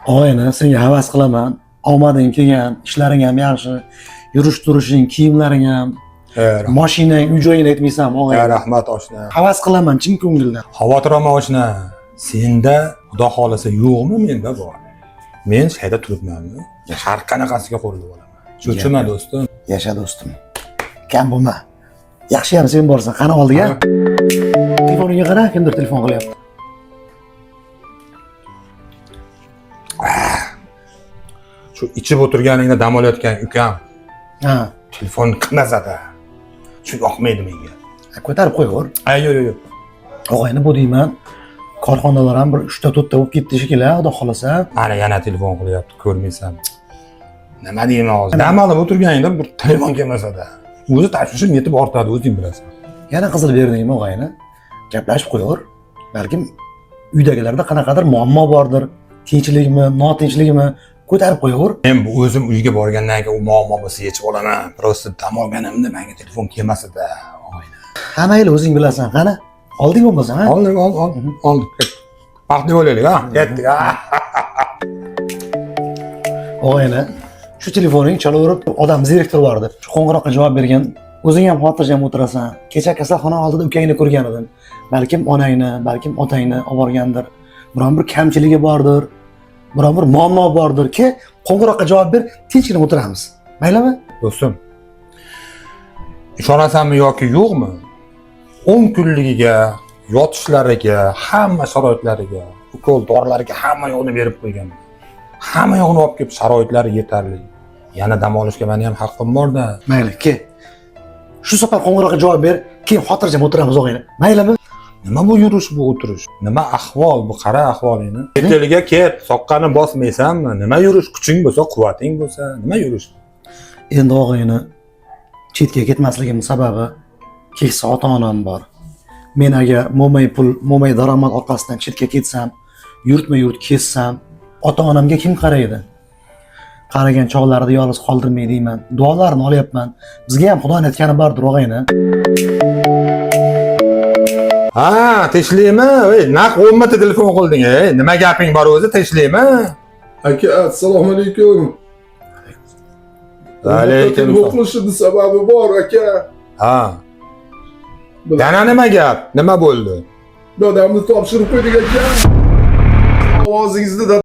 Oyna, senga havas qilaman. Omading kelgan, ishlaring ham yaxshi, yurish turishing, kiyimlaring ham, mashinang, uy-joyingni aytmaysan, og'ay. Rahmat oshna. Havas qilaman chin ko'ngildan. Xavotir olma oshna. Senda xudo xolasa yo'qmi, menda bor. Men shayda turibmanmi? Har qanaqasiga qo'lga olaman. Cho'chima do'stim. Yasha do'stim. Kam bo'lma. Yaxshi ham sen borsan, qani oldiga. Telefoningga qara, kimdir telefon qilyapti. Shu ichib o'tirganingda dam olayotgan ukam. Ha, Telefon qilmasa-da. Shu yoqmaydi menga. ko'tarib qo'yaver. Yo'q. Og'ayni bu deyman. Korxonalar ham bir 3 ta 4 ta bo'lib ketdi shekilli, xudo xolasa. Ana yana telefon qilyapti, ko'rmaysan. Nima deyman hozir? Dam olib o'tirganingda bir telefon kelmasa-da. O'zi tashvishim yetib ortadi, o'zing bilasan. Yana qizil berdingmi og'ayni? Gaplashib qo'yaver. Balkim uydagilarda qanaqadir muammo bordir. Tinchlikmi, notinchlikmi ko'tarib qo'yaver. Men bu o'zim uyga borgandan keyin u muammo bo'lsa yechib olaman. Prosta dam olganimda menga telefon kelmasa-da. Hammangni o'zing bilasan, qani? Olding bo'lmasa, ha? Oldik. Baxtli bo'laylik, ha? Ketdik, ha? Og'ayni, shu telefoning chalaverib, odam direktor bor edi. Shu qo'ng'iroqqa javob bergan. O'zing ham xotirjam o'tirasan. Kecha kasalxona oldida ukangni ko'rgan edim. Balkim onangni, balkim otangni olib borgandir. Biron bir kamchiligi bordir. Biron bir muammo bordir-ki, qo'ng'iroqqa javob ber, tinchgina o'tiramiz. Maylimi? Do'stim. Ishonasanmi yoki yo'qmi? 10 kunligiga, yotishlariga, hamma sharoitlariga, ukol dorilarga hamma yo'qni berib qo'yganman. Hamma yo'qni olib kelib sharoitlari yetarli. Yana dam olishga meni ham haqqim bor-da. Mayli, ke. Shu safar qo'ng'iroqqa javob ber, keyin xotirjam o'tiramiz og'ayni. Maylimi? Nima bu yurish, bu o'tirish? Nima ahvol, bu qara ahvolingni? Cheteliga ket, soqqani bosmaysanmi? Nima yurish, kuching bo'lsa, quvvating bo'lsa, nima yurish? Endi og'ayni chetga ketmasligim sababi keksa ota-onam bor. Men agar mo'may pul, mo'may daromad orqasidan chetga ketsam, yurt kessam, ota-onamga kim qaraydi? Qaragan chog'larida yolg'iz qoldirmay deyman. Duolarini olyapman. Bizga ham Xudoning aytgani bordir, og'ayni. Ha, tinchlikmi? Ey, naq 10 marta telefon qilding, ey. Nima gaping bor o'zi, tinchlikmi? Aka, assalomu alaykum. Alaykum. Telefon qilishimni sababi bor, aka. Ha. Yana nima gap? Nima bo'ldi? Dadamni topshirib qo'ydik, aka. Ovozingizni